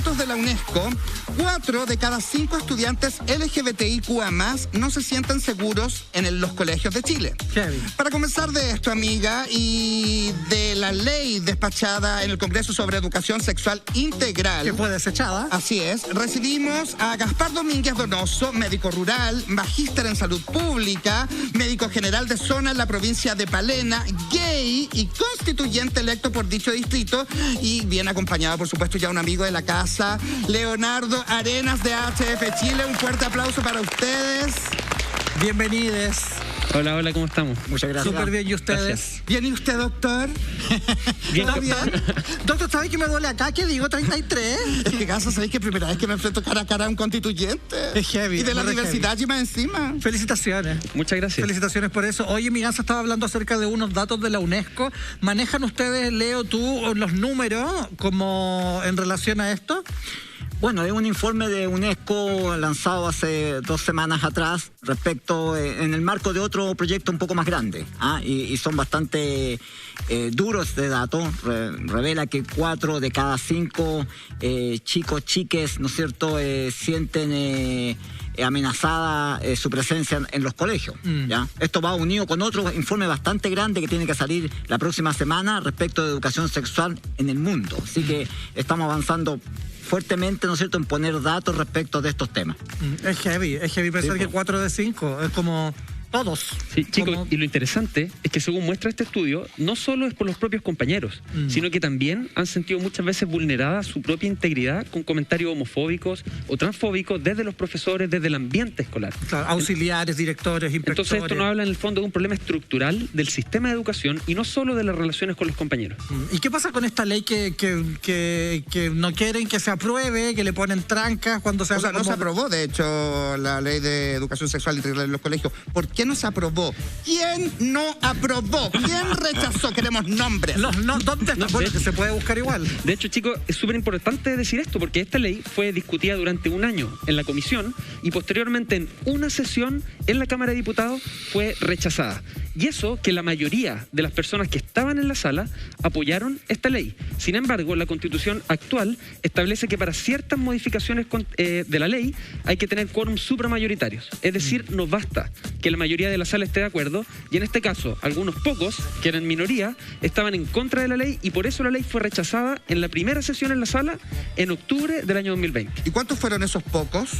datos de la UNESCO, 4 de cada 5 estudiantes LGBTIQA+ no se sienten seguros en los colegios de Chile. Heavy. Para comenzar de esto, amiga, y de la ley despachada en el Congreso sobre educación sexual integral, Que fue desechada. así es, recibimos a Gaspar Domínguez Donoso, médico rural, magíster en salud pública, médico general de zona en la provincia de Palena, gay y constituyente electo por dicho distrito, y bien acompañado, por supuesto, ya un amigo de la casa, Leonardo Arenas de HF Chile. Un fuerte aplauso para ustedes. Bienvenidos. Hola, hola, ¿cómo estamos? Muchas gracias. Súper bien, ¿y ustedes? Gracias. ¿Bien y usted, doctor? Bien, ¿Está bien? Doctor, ¿sabes que me duele acá? Que digo 33. Es que caso, ¿sabéis que primera vez que me enfrento cara a cara a un constituyente? Es heavy, Y de la es re universidad y más encima. Felicitaciones. Muchas gracias. Felicitaciones por eso. Oye, mi Gansa estaba hablando acerca de unos datos de la UNESCO. ¿Manejan ustedes, Leo, tú, los números como en relación a esto? Bueno, es un informe de UNESCO lanzado hace 2 semanas atrás respecto en el marco de otro proyecto un poco más grande, y son bastante duros de datos. Revela que 4 de cada 5 chicos, chiques, ¿no es cierto?, sienten amenazada su presencia en los colegios. ¿Ya? Esto va unido con otro informe bastante grande que tiene que salir la próxima semana respecto de educación sexual en el mundo. Así que estamos avanzando fuertemente, ¿no es cierto?, en poner datos respecto de estos temas. Es heavy pensar que 4 de 5 es como todos. Sí, chicos, Como- y lo interesante es que según muestra este estudio, no solo es por los propios compañeros, sino que también han sentido muchas veces vulnerada su propia integridad con comentarios homofóbicos o transfóbicos desde los profesores, desde el ambiente escolar. Claro, auxiliares, directores, inspectores. Entonces esto nos habla en el fondo de un problema estructural del sistema de educación y no solo de las relaciones con los compañeros. ¿Y qué pasa con esta ley que no quieren que se apruebe, que le ponen trancas cuando se O sea, habla no se como- aprobó, de hecho, la ley de educación sexual integral en los colegios. ¿Por qué no se aprobó? ¿Quién no aprobó? ¿Quién rechazó? Queremos nombres. ¿Dónde está? No, Bueno, de- que se puede buscar igual. De hecho, chicos, es súper importante decir esto porque esta ley fue discutida durante un año en la comisión y posteriormente en una sesión en la Cámara de Diputados fue rechazada. Y eso que la mayoría de las personas que estaban en la sala apoyaron esta ley. Sin embargo, la Constitución actual establece que para ciertas modificaciones de la ley hay que tener quórum supramayoritarios. Es decir, no basta que la mayoría de la sala esté de acuerdo y en este caso algunos pocos, que eran minoría, estaban en contra de la ley y por eso la ley fue rechazada en la primera sesión en la sala en octubre del año 2020. ¿Y cuántos fueron esos pocos?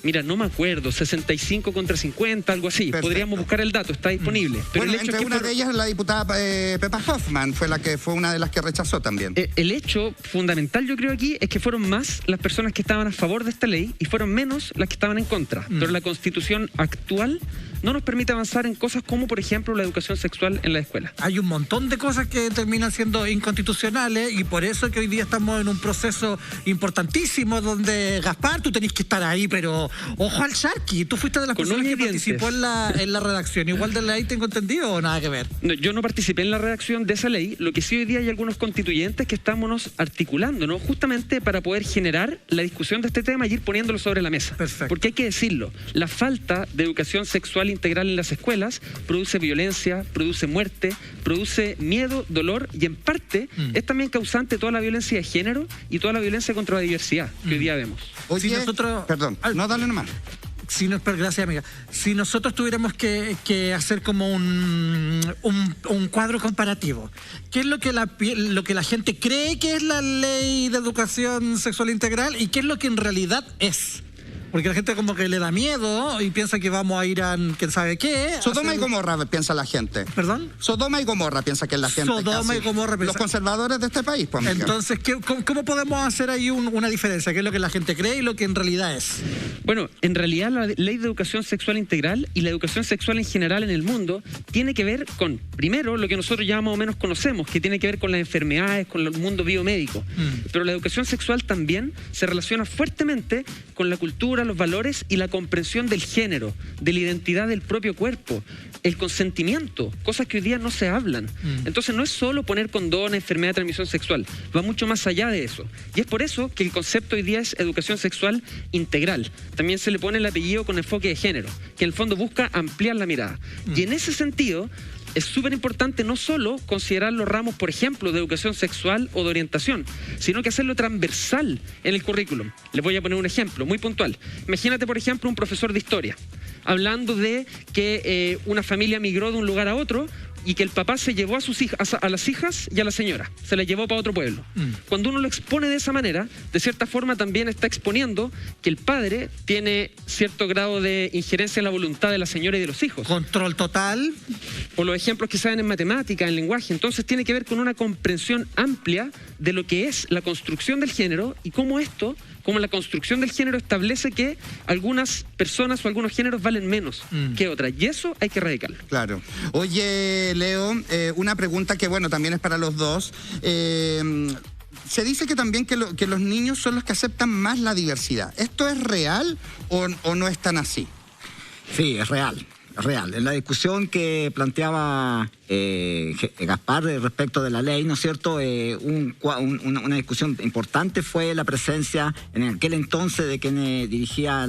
Mira, no me acuerdo, 65 contra 50, algo así. Perfecto. Podríamos buscar el dato, está disponible. Pero Bueno, el hecho entre es que una de ellas la diputada Pepa Hoffman fue una de las que rechazó también. el hecho fundamental, yo creo aquí, es que fueron más las personas que estaban a favor de esta ley y fueron menos las que estaban en contra. Pero la Constitución actual no nos permite avanzar en cosas como, por ejemplo, la educación sexual en la escuela. Hay un montón de cosas que terminan siendo inconstitucionales y por eso que hoy día estamos en un proceso importantísimo donde, Gaspar, tú tenés que estar ahí, pero ojo al Sharky. Tú fuiste de las Con personas uñas que y dientes. participó en la redacción. ¿Igual de la ley tengo entendido o nada que ver? No, yo no participé en la redacción de esa ley, lo que sí hoy día hay algunos constituyentes que estamos articulando, ¿no? Justamente para poder generar la discusión de este tema y ir poniéndolo sobre la mesa. Perfecto. Porque hay que decirlo, la falta de educación sexual integral en las escuelas produce violencia, produce muerte, produce miedo, dolor y en parte es también causante de toda la violencia de género y toda la violencia contra la diversidad que hoy día vemos. Oye, si nosotros- Perdón, no, dale nomás. Gracias, amiga. Si nosotros tuviéramos que hacer como un cuadro comparativo, ¿qué es lo que la gente cree que es la ley de educación sexual integral y qué es lo que en realidad es? Porque la gente como que le da miedo y piensa que vamos a ir a quién sabe qué. Sodoma y hacer- Gomorra, piensa la gente. ¿Perdón? Sodoma y Gomorra, piensa que es la gente. Sodoma casi. y Gomorra, Los piensa- conservadores de este país, pues, amiga. Entonces, ¿cómo podemos hacer ahí una diferencia? ¿Qué es lo que la gente cree y lo que en realidad es? Bueno, en realidad la ley de educación sexual integral y la educación sexual en general en el mundo tiene que ver con, primero, lo que nosotros ya más o menos conocemos, que tiene que ver con las enfermedades, con el mundo biomédico. Pero la educación sexual también se relaciona fuertemente con la cultura, los valores y la comprensión del género, de la identidad del propio cuerpo, el consentimiento, cosas que hoy día no se hablan. Entonces no es solo poner condón, enfermedad de transmisión sexual, va mucho más allá de eso. Y es por eso que el concepto hoy día es educación sexual integral. También se le pone el apellido con enfoque de género, que en el fondo busca ampliar la mirada. Y en ese sentido, es súper importante no solo considerar los ramos, por ejemplo, de educación sexual o de orientación, sino que hacerlo transversal en el currículum. Les voy a poner un ejemplo muy puntual. Imagínate, por ejemplo, un profesor de historia hablando de que una familia migró de un lugar a otro y que el papá se llevó a sus hijas, a las hijas y a la señora, se las llevó para otro pueblo. Cuando uno lo expone de esa manera, de cierta forma también está exponiendo que el padre tiene cierto grado de injerencia en la voluntad de la señora y de los hijos. Control total. O los ejemplos que saben en matemática, en lenguaje. Entonces tiene que ver con una comprensión amplia de lo que es la construcción del género y cómo la construcción del género establece que algunas personas o algunos géneros valen menos que otras. Y eso hay que erradicarlo. Claro. Oye, Leo, una pregunta que, bueno, también es para los dos. Se dice que también que los niños son los que aceptan más la diversidad. ¿Esto es real o no es tan así? Sí, es real. Real. En la discusión que planteaba Gaspar respecto de la ley, ¿no es cierto? Una discusión importante fue la presencia en aquel entonces de quien dirigía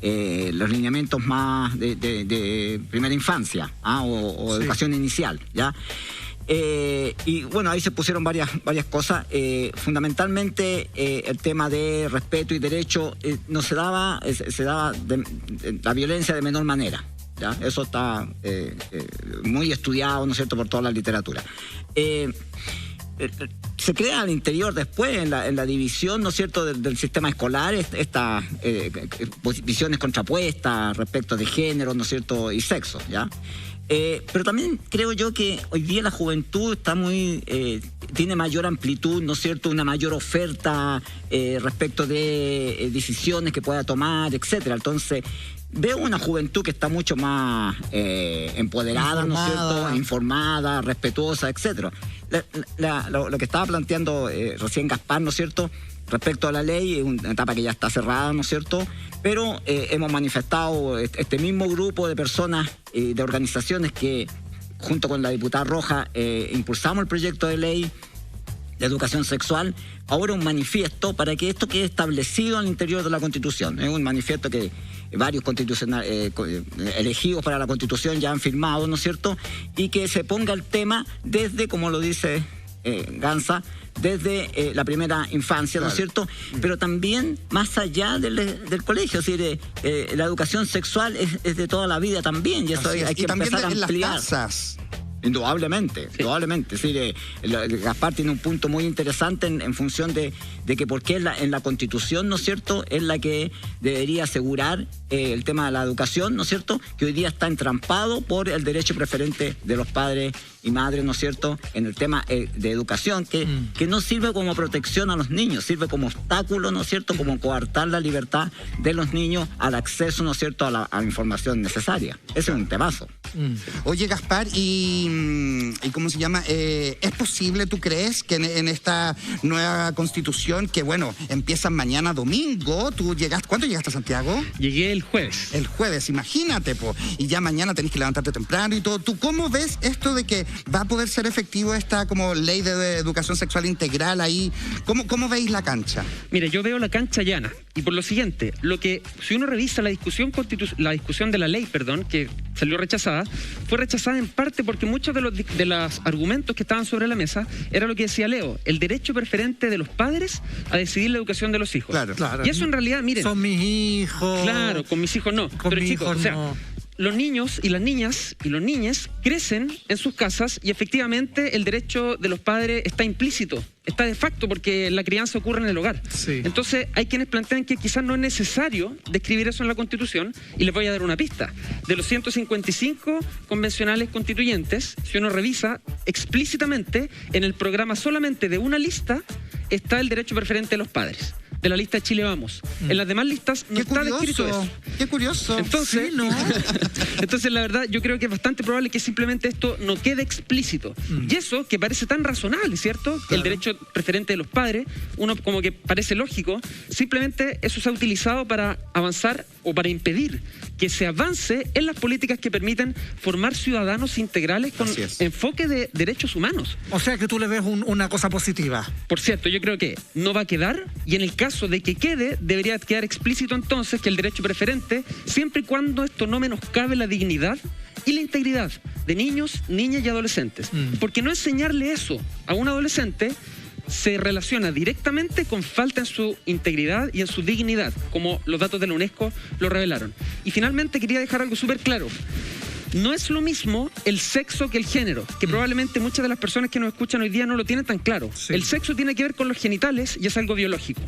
los lineamientos más de primera infancia o Sí. educación inicial, ¿ya? Y bueno, ahí se pusieron varias cosas. Fundamentalmente el tema de respeto y derecho no se daba la violencia de menor manera. ¿Ya? Eso está muy estudiado, ¿no es cierto?, por toda la literatura. Se crea al interior después, en la división, ¿no es cierto?, del sistema escolar, estas visiones contrapuestas respecto de género, ¿no es cierto?, y sexo, ¿ya? Pero también creo yo que hoy día la juventud está tiene mayor amplitud, ¿no es cierto?, una mayor oferta respecto de decisiones que pueda tomar, etcétera. Entonces, veo una juventud que está mucho más empoderada, ¿no es cierto?, informada, respetuosa, etcétera. Lo que estaba planteando recién Gaspar, ¿no es cierto?, respecto a la ley, es una etapa que ya está cerrada, ¿no es cierto?, pero hemos manifestado este mismo grupo de personas y de organizaciones que, junto con la diputada Roja, impulsamos el proyecto de ley de educación sexual, ahora un manifiesto para que esto quede establecido al interior de la Constitución. Es un manifiesto que varios constitucionales elegidos para la Constitución ya han firmado, ¿no es cierto?, y que se ponga el tema desde, como lo dice Gansa, desde la primera infancia, ¿no es cierto?, pero también más allá del colegio. Es decir, la educación sexual es de toda la vida también, y eso hay que empezar a ampliar. Las casas. Indudablemente. Es decir, Gaspar tiene un punto muy interesante en función de que porque en la Constitución, ¿no es cierto?, es la que debería asegurar el tema de la educación, ¿no es cierto?, que hoy día está entrampado por el derecho preferente de los padres y madres, ¿no es cierto?, en el tema de educación, que no sirve como protección a los niños, sirve como obstáculo, ¿no es cierto?, como coartar la libertad de los niños al acceso, ¿no es cierto?, a la información necesaria. Ese es un temazo. Oye, Gaspar, ¿y cómo se llama? ¿Es posible, tú crees, que en esta nueva Constitución, que bueno, empieza mañana domingo, ¿cuándo llegaste a Santiago? Llegué el jueves. El jueves, imagínate, y ya mañana tenés que levantarte temprano y todo. ¿Tú cómo ves esto de que va a poder ser efectivo esta como ley de educación sexual integral ahí? ¿Cómo veis la cancha? Mire, yo veo la cancha llana. Y por lo siguiente, si uno revisa la discusión de la ley, que salió rechazada, fue rechazada en parte porque muchos de los argumentos que estaban sobre la mesa era lo que decía Leo, el derecho preferente de los padres a decidir la educación de los hijos. Claro. Y eso en realidad, miren... Son mis hijos. Claro, con mis hijos no. Con pero mis chicos, hijos no. Los niños y las niñas y los niñes crecen en sus casas y efectivamente el derecho de los padres está implícito, está de facto porque la crianza ocurre en el hogar. Sí. Entonces hay quienes plantean que quizás no es necesario describir eso en la Constitución y les voy a dar una pista. De los 155 convencionales constituyentes, si uno revisa explícitamente en el programa solamente de una lista está el derecho preferente de los padres. De la lista de Chile Vamos. En las demás listas no está descrito eso. Qué curioso. Entonces, Sí, ¿no? entonces, la verdad, yo creo que es bastante probable que simplemente esto no quede explícito. Y eso, que parece tan razonable, ¿cierto? Claro. El derecho preferente de los padres, uno como que parece lógico, simplemente eso se ha utilizado para avanzar o para impedir que se avance en las políticas que permiten formar ciudadanos integrales con enfoque de derechos humanos. O sea que tú le ves una cosa positiva. Por cierto, yo creo que no va a quedar, y en el caso de que quede, debería quedar explícito entonces que el derecho preferente, siempre y cuando esto no menoscabe la dignidad y la integridad de niños, niñas y adolescentes. Porque no enseñarle eso a un adolescente se relaciona directamente con falta en su integridad y en su dignidad, como los datos de la UNESCO lo revelaron. Y finalmente quería dejar algo súper claro. No es lo mismo el sexo que el género, que probablemente muchas de las personas que nos escuchan hoy día no lo tienen tan claro. Sí. El sexo tiene que ver con los genitales y es algo biológico.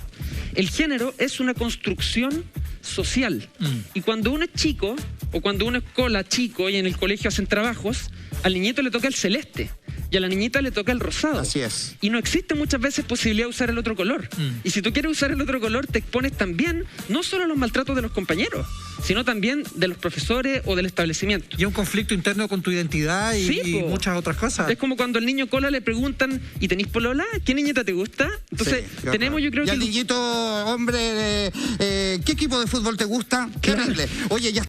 El género es una construcción social. Y cuando uno es chico, o cuando uno es chico y en el colegio hacen trabajos, al niñito le toca el celeste y a la niñita le toca el rosado. Así es. Y no existe muchas veces posibilidad de usar el otro color. Y si tú quieres usar el otro color, te expones también no solo a los maltratos de los compañeros, sino también de los profesores o del establecimiento. Y un conflicto interno con tu identidad y muchas otras cosas. Es como cuando al niño cola le preguntan, ¿y tenís polola? ¿Qué niñita te gusta? Entonces, tenemos, yo creo que... Y al niñito, hombre, ¿qué equipo de fútbol te gusta? Terrible. Oye, ya